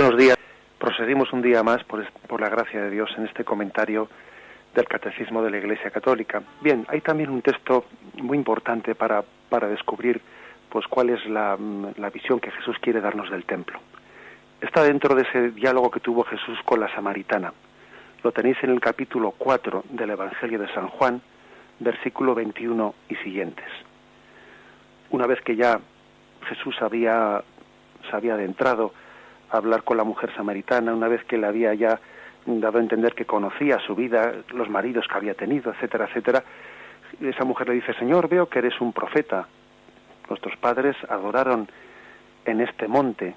Buenos días. Proseguimos un día más, por la gracia de Dios, en este comentario del Catecismo de la Iglesia Católica. Bien, hay también un texto muy importante para descubrir pues cuál es la visión que Jesús quiere darnos del templo. Está dentro de ese diálogo que tuvo Jesús con la samaritana. Lo tenéis en el capítulo 4 del Evangelio de San Juan, versículo 21 y siguientes. Una vez que ya Jesús se había adentrado a hablar con la mujer samaritana, una vez que le había ya dado a entender que conocía su vida, los maridos que había tenido, etcétera, etcétera, esa mujer le dice: Señor, veo que eres un profeta. Nuestros padres adoraron en este monte.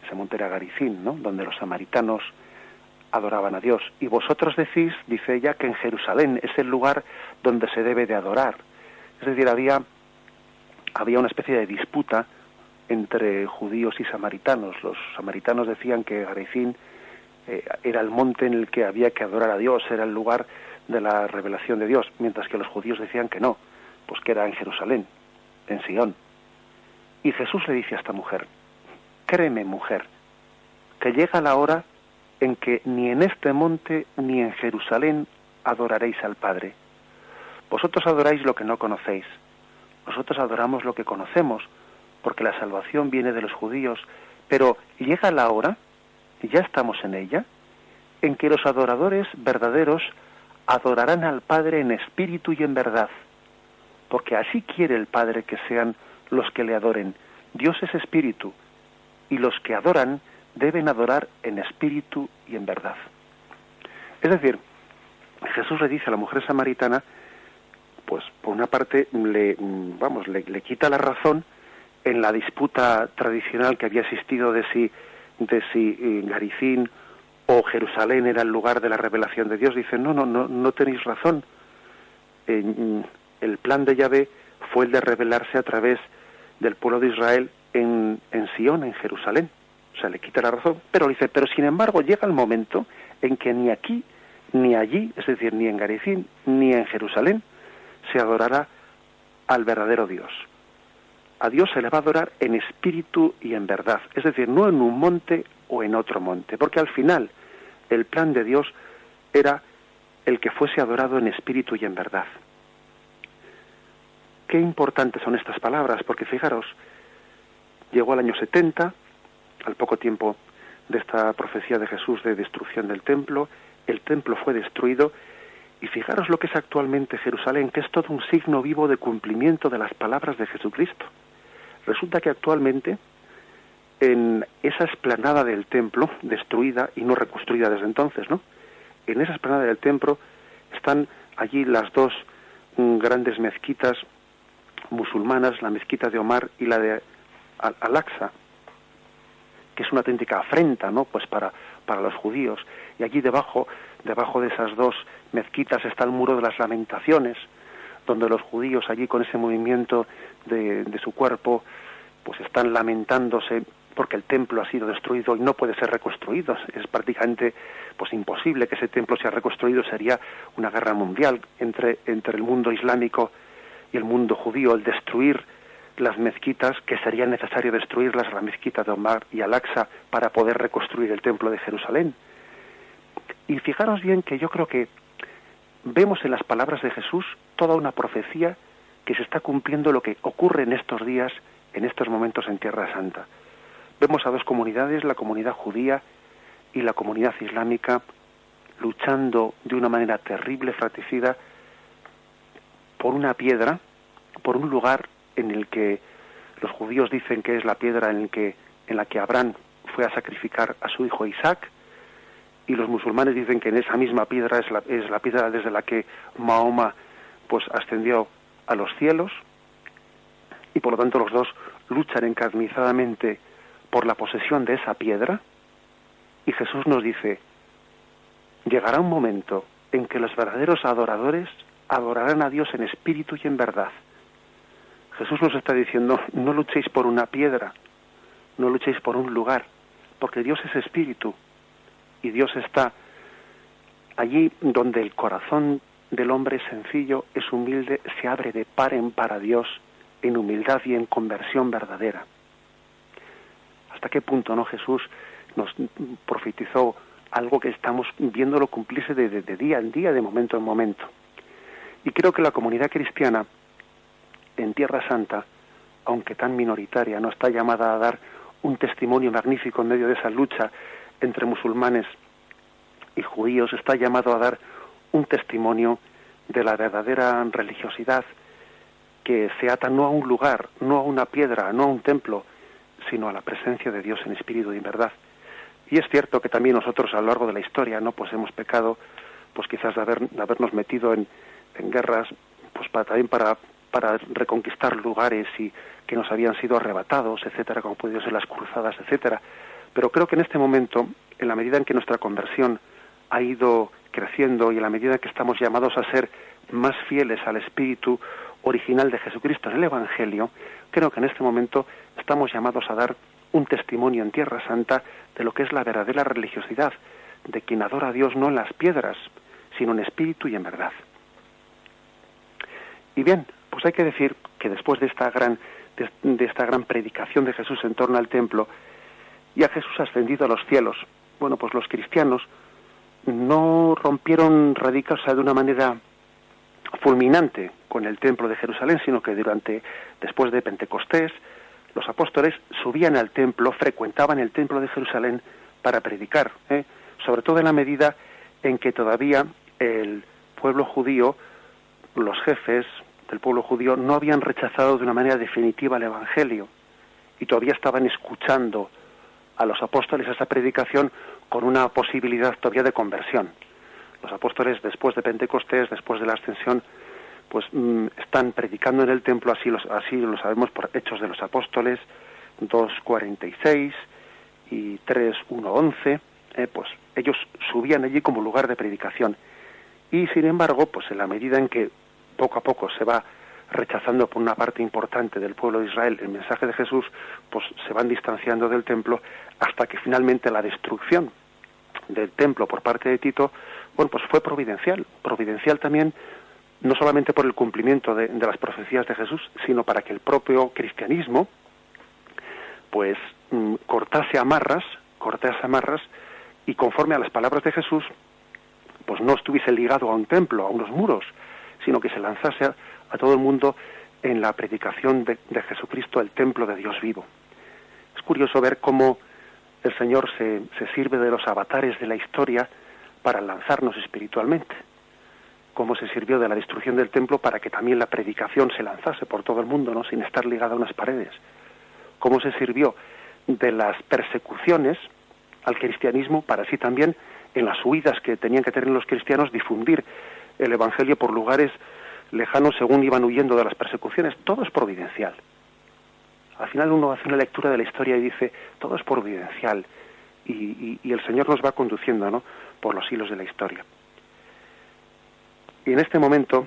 Ese monte era Garizim, ¿no?, donde los samaritanos adoraban a Dios. Y vosotros decís, dice ella, que en Jerusalén es el lugar donde se debe de adorar. Es decir, había una especie de disputa entre judíos y samaritanos. Los samaritanos decían que Garizim era el monte en el que había que adorar a Dios, era el lugar de la revelación de Dios, mientras que los judíos decían que no, pues que era en Jerusalén, en Sion. Y Jesús le dice a esta mujer: créeme, mujer, que llega la hora en que ni en este monte ni en Jerusalén adoraréis al Padre. Vosotros adoráis lo que no conocéis, nosotros adoramos lo que conocemos, porque la salvación viene de los judíos, pero llega la hora, y ya estamos en ella, en que los adoradores verdaderos adorarán al Padre en espíritu y en verdad, porque así quiere el Padre que sean los que le adoren. Dios es espíritu, y los que adoran deben adorar en espíritu y en verdad. Es decir, Jesús le dice a la mujer samaritana, pues por una parte le quita la razón en la disputa tradicional que había existido de si Garizim o Jerusalén era el lugar de la revelación de Dios. Dice: no tenéis razón. El plan de Yahvé fue el de revelarse a través del pueblo de Israel en Sion, en Jerusalén. O sea, le quita la razón, pero dice: pero sin embargo llega el momento en que ni aquí ni allí, es decir, ni en Garizim ni en Jerusalén, se adorará al verdadero Dios. A Dios se le va a adorar en espíritu y en verdad, es decir, no en un monte o en otro monte, porque al final el plan de Dios era el que fuese adorado en espíritu y en verdad. Qué importantes son estas palabras, porque fijaros, llegó el año 70, al poco tiempo de esta profecía de Jesús de destrucción del templo, el templo fue destruido, y fijaros lo que es actualmente Jerusalén, que es todo un signo vivo de cumplimiento de las palabras de Jesucristo. Resulta que actualmente, en esa explanada del templo, destruida y no reconstruida desde entonces, ¿no?, en esa explanada del templo están allí las dos grandes mezquitas musulmanas, la mezquita de Omar y la de Al-Aqsa, que es una auténtica afrenta, ¿no?, pues para los judíos. Y allí debajo de esas dos mezquitas está el muro de las lamentaciones, donde los judíos allí con ese movimiento de su cuerpo pues están lamentándose porque el templo ha sido destruido y no puede ser reconstruido. Es prácticamente pues imposible que ese templo sea reconstruido. Sería una guerra mundial entre el mundo islámico y el mundo judío, el destruir las mezquitas, que sería necesario destruirlas, la mezquita de Omar y Al-Aqsa, para poder reconstruir el templo de Jerusalén. Y fijaros bien que yo creo que vemos en las palabras de Jesús toda una profecía que se está cumpliendo, lo que ocurre en estos días, en estos momentos en Tierra Santa. Vemos a dos comunidades, la comunidad judía y la comunidad islámica, luchando de una manera terrible, fratricida, por una piedra, por un lugar en el que los judíos dicen que es la piedra en la que Abraham fue a sacrificar a su hijo Isaac, y los musulmanes dicen que en esa misma piedra es la piedra desde la que Mahoma pues ascendió a los cielos, y por lo tanto los dos luchan encarnizadamente por la posesión de esa piedra. Y Jesús nos dice: llegará un momento en que los verdaderos adoradores adorarán a Dios en espíritu y en verdad. Jesús nos está diciendo: no luchéis por una piedra, no luchéis por un lugar, porque Dios es espíritu, y Dios está allí donde el corazón del hombre es sencillo, es humilde, se abre de par en par a Dios en humildad y en conversión verdadera. ¿Hasta qué punto, no, Jesús nos profetizó algo que estamos viéndolo cumplirse de día en día, de momento en momento. Y creo que la comunidad cristiana en Tierra Santa, aunque tan minoritaria, no está llamada a dar un testimonio magnífico en medio de esa lucha entre musulmanes y judíos, está llamado a dar un testimonio de la verdadera religiosidad que se ata no a un lugar, no a una piedra, no a un templo, sino a la presencia de Dios en espíritu y en verdad. Y es cierto que también nosotros a lo largo de la historia, ¿no?, pues hemos pecado, pues quizás de habernos metido en guerras, pues también para reconquistar lugares y que nos habían sido arrebatados, etcétera, como pudieron ser las cruzadas, etcétera. Pero creo que en este momento, en la medida en que nuestra conversión ha ido creciendo y en la medida en que estamos llamados a ser más fieles al espíritu original de Jesucristo en el Evangelio, creo que en este momento estamos llamados a dar un testimonio en Tierra Santa de lo que es la verdadera religiosidad, de quien adora a Dios no en las piedras, sino en espíritu y en verdad. Y bien, pues hay que decir que después de esta gran predicación de Jesús en torno al templo, y a Jesús ascendido a los cielos, bueno, pues los cristianos no rompieron radicales de una manera fulminante con el templo de Jerusalén, sino que después de Pentecostés, los apóstoles subían al templo, frecuentaban el templo de Jerusalén para predicar, sobre todo en la medida en que todavía el pueblo judío, los jefes del pueblo judío, no habían rechazado de una manera definitiva el Evangelio y todavía estaban escuchando a los apóstoles esa predicación con una posibilidad todavía de conversión. Los apóstoles, después de Pentecostés, después de la ascensión, pues están predicando en el templo, así lo sabemos por Hechos de los Apóstoles 2:46 y 3:1-11, pues ellos subían allí como lugar de predicación. Y sin embargo, pues en la medida en que poco a poco se va rechazando por una parte importante del pueblo de Israel el mensaje de Jesús, pues se van distanciando del templo hasta que finalmente la destrucción del templo por parte de Tito, bueno, pues fue providencial también, no solamente por el cumplimiento de las profecías de Jesús, sino para que el propio cristianismo pues cortase amarras y conforme a las palabras de Jesús, pues no estuviese ligado a un templo, a unos muros, sino que se lanzase a todo el mundo en la predicación de Jesucristo, el templo de Dios vivo. Es curioso ver cómo el Señor se sirve de los avatares de la historia para lanzarnos espiritualmente, cómo se sirvió de la destrucción del templo para que también la predicación se lanzase por todo el mundo, ¿no?, sin estar ligada a unas paredes, cómo se sirvió de las persecuciones al cristianismo para así también, en las huidas que tenían que tener los cristianos, difundir el Evangelio por lugares lejanos según iban huyendo de las persecuciones. Todo es providencial. Al final uno hace una lectura de la historia y dice, todo es providencial, y el Señor nos va conduciendo, ¿no?, por los hilos de la historia. Y en este momento,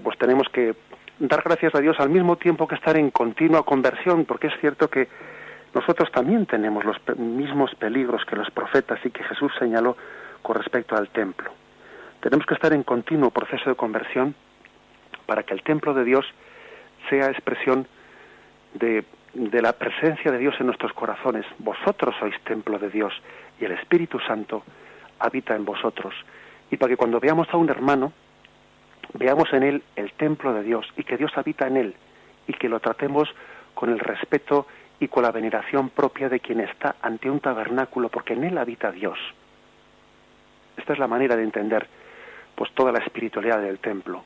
pues tenemos que dar gracias a Dios al mismo tiempo que estar en continua conversión, porque es cierto que nosotros también tenemos los mismos peligros que los profetas y que Jesús señaló con respecto al templo. Tenemos que estar en continuo proceso de conversión para que el templo de Dios sea expresión de la presencia de Dios en nuestros corazones. Vosotros sois templo de Dios y el Espíritu Santo habita en vosotros. Y para que cuando veamos a un hermano, veamos en él el templo de Dios y que Dios habita en él y que lo tratemos con el respeto y con la veneración propia de quien está ante un tabernáculo, porque en él habita Dios. Esta es la manera de entender pues toda la espiritualidad del templo.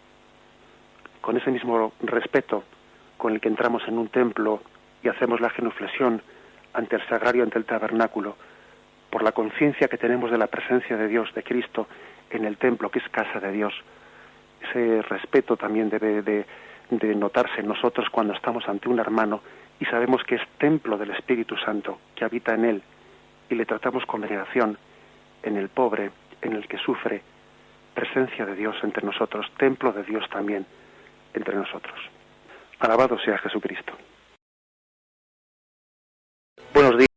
Con ese mismo respeto con el que entramos en un templo y hacemos la genuflexión ante el sagrario, ante el tabernáculo, por la conciencia que tenemos de la presencia de Dios, de Cristo, en el templo, que es casa de Dios. Ese respeto también debe de notarse en nosotros cuando estamos ante un hermano y sabemos que es templo del Espíritu Santo, que habita en él, y le tratamos con veneración, en el pobre, en el que sufre, presencia de Dios entre nosotros, templo de Dios también entre nosotros. Alabado sea Jesucristo.